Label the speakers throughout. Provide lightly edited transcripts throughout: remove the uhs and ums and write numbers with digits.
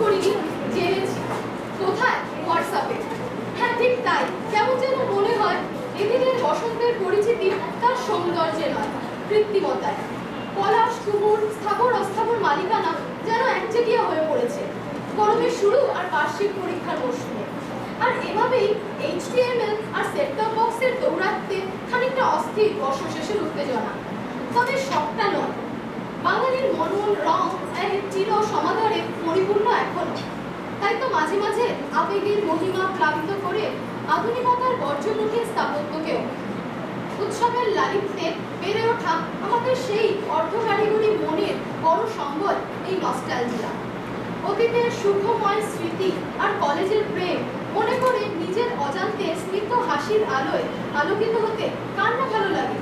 Speaker 1: করিনি, জেনেছি। কোথায়? হোয়াটসঅ্যাপে। হ্যাঁ, ঠিক তাই। কেমন যেন মনে হয় এদিনের বসন্তের পরিচিতি তার সৌন্দর্যে নয়, কৃত্রিমতায়। পলাশ, কুমুর, স্থাবর অস্থাবর মালিকানা যেন একচেটিয়া হয়ে পড়েছে গরমের শুরু আর বার্ষিক পরীক্ষার মৌসুমে। আর এভাবেই HTML আর সেটটপ বক্সের দৌরাত্মে খানিকটা অস্থির বর্ষশেষের উত্তেজনা। তবে সবটা নয়। বাঙালির মনন রং এক চির সমাদরে পরিপূর্ণ এখনো। তাই তো মাঝে মাঝে আবেগের মহিমা প্লাবিত করে আধুনিকতার বর্জ্যমুখী স্থাপত্যকেও। উৎসবের লালিত্যে বেড়ে ওঠা আমাদের সেই অর্ধকারিগরি মনের বড় সম্বল এই নস্টালজিয়া। অতীতের সুখময় স্মৃতি আর কলেজের প্রেম মনে করে নিজের অজান্তে স্নিগ্ধ হাসির আলোয় আলোকিত হতে কার না ভালো লাগে।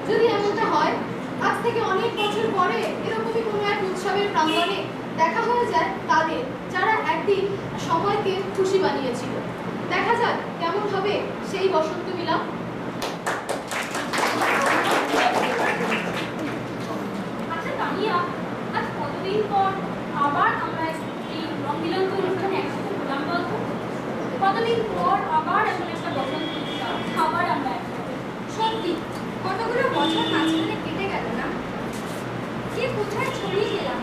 Speaker 1: যদি এমনটা হয়, আজ থেকে অনেক বছর পরে এরকমই কোনো এক উৎসবের প্রাঙ্গণে দেখা হয়ে যায় তাদের, যারা একদিন সময়কে খুশি বানিয়েছিল। দেখা যাক কেমন হবে সেই বসন্ত মিলন।
Speaker 2: আচ্ছা তানিয়া, আজ কতদিন পর আবার আমরা এই রং মিলন অনুষ্ঠানে একসাথে হলাম বলতো? কতদিন পর আবার এমন একটা বসন্ত উৎসব, আবার আমরা
Speaker 3: সত্যি কতগুলো বছর মাঝখানে কেটে গেল না? কে কোথায় ছড়িয়ে গেলাম।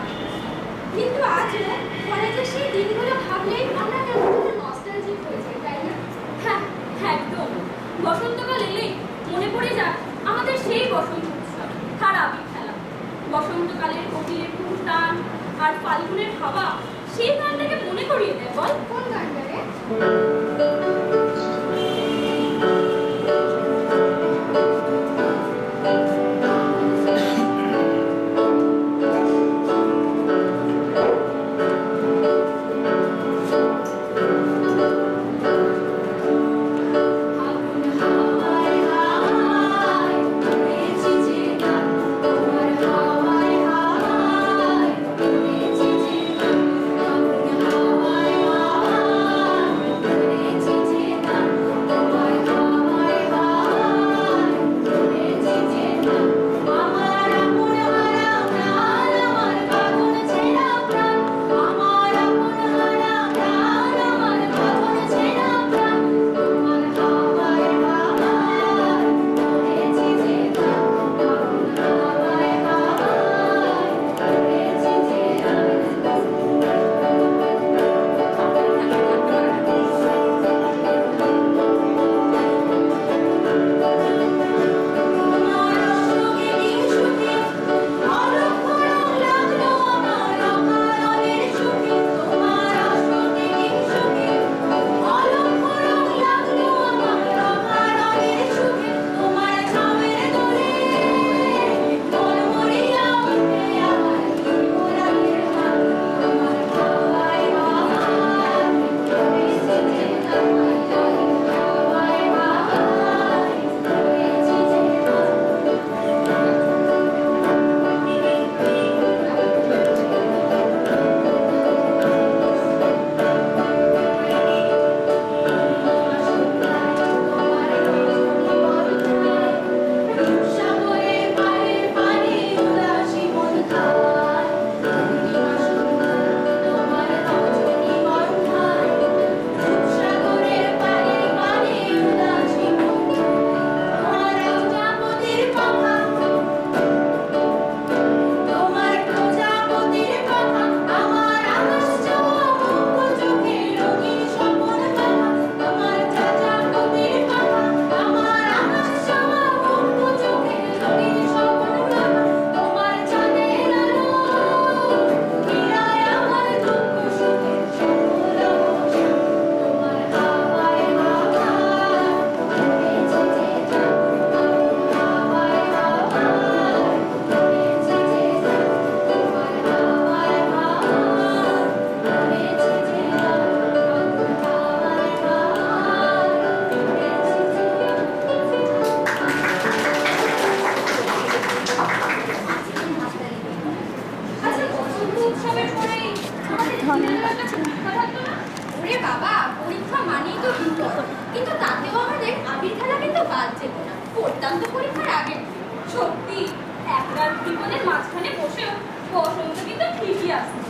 Speaker 3: কিন্তু আজও কলেজের সেই দিনগুলো ভাবলেই আমরা কেমন নস্টালজিক হয়ে যাই, তাই না?
Speaker 2: হ্যাঁ, একদম। বসন্তকাল এলেই মনে পড়ে যায় আমাদের সেই বসন্ত উৎসব, তার আবির খেলা। বসন্তকালের কোকিলের টান আর ফাল্গুনের হাওয়া সেই গানটাকে মনে করিয়ে দেয়। বল
Speaker 3: কোন গানটা রে? ওরে বাবা, পরীক্ষা মানেই তো বিপদ। কিন্তু তাতেও আমাদের আবির খেলা কিন্তু বাদ যেত না। পড়তাম তো পরীক্ষার আগে।
Speaker 2: সত্যি এক রাত বিপদের মাঝখানে বসেও বসন্ত কিন্তু ঠিকই আসছে।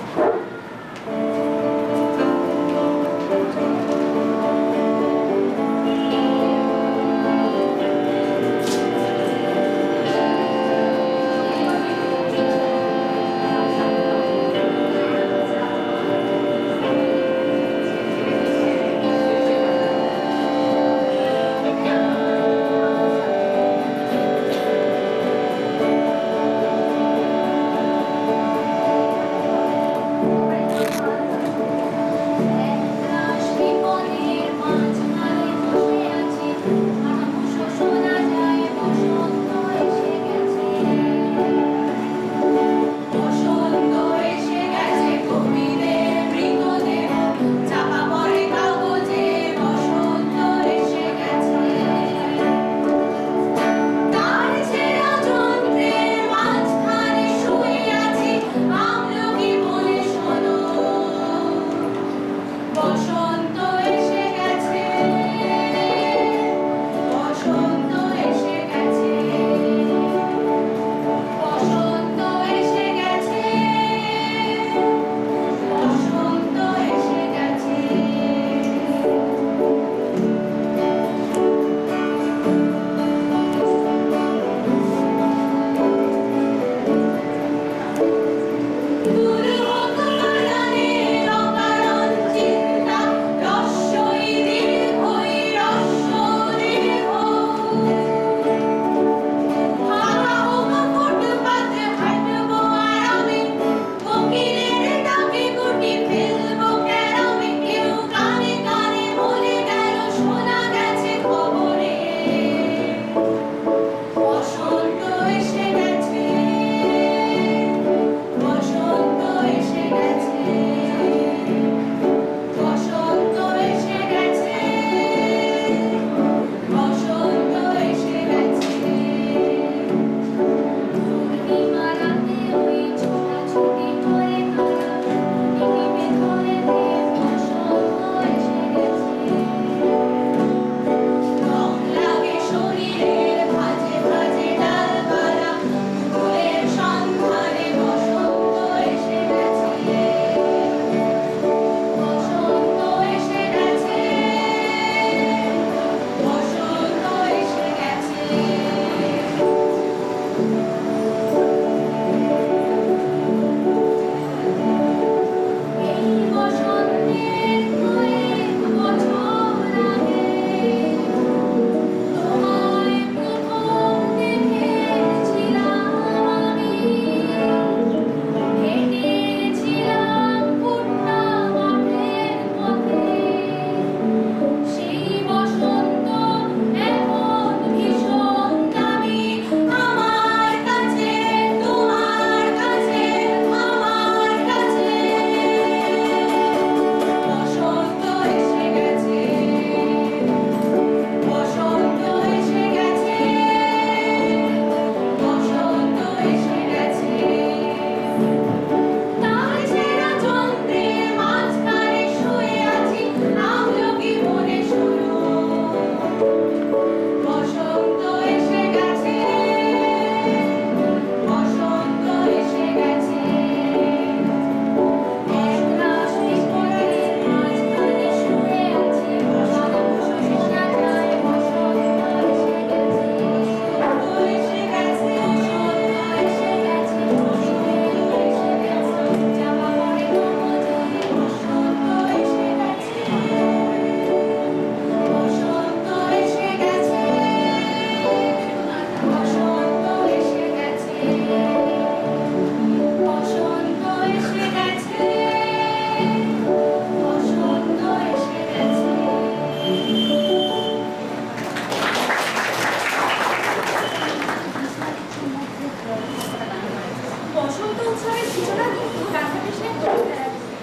Speaker 3: বসন্ত উৎসবের সূচনা কিন্তু রাধাকৃষ্ণের দোল খেলা দিয়ে।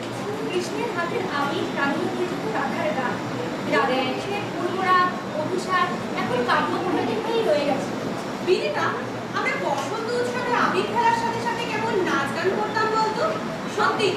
Speaker 3: কৃষ্ণের হাতের আবির রানীর যেত রাধার গান। রাধাকৃষ্ণের পূর্বরাগ অভিসার এখন কাব্যপ্রণালীর হয়েই রয়ে গেছে।
Speaker 4: বিদিতা, আমরা বসন্ত উৎসবে আবির খেলার সাথে সাথে কেমন নাচ গান করতাম বলতো? সত্যি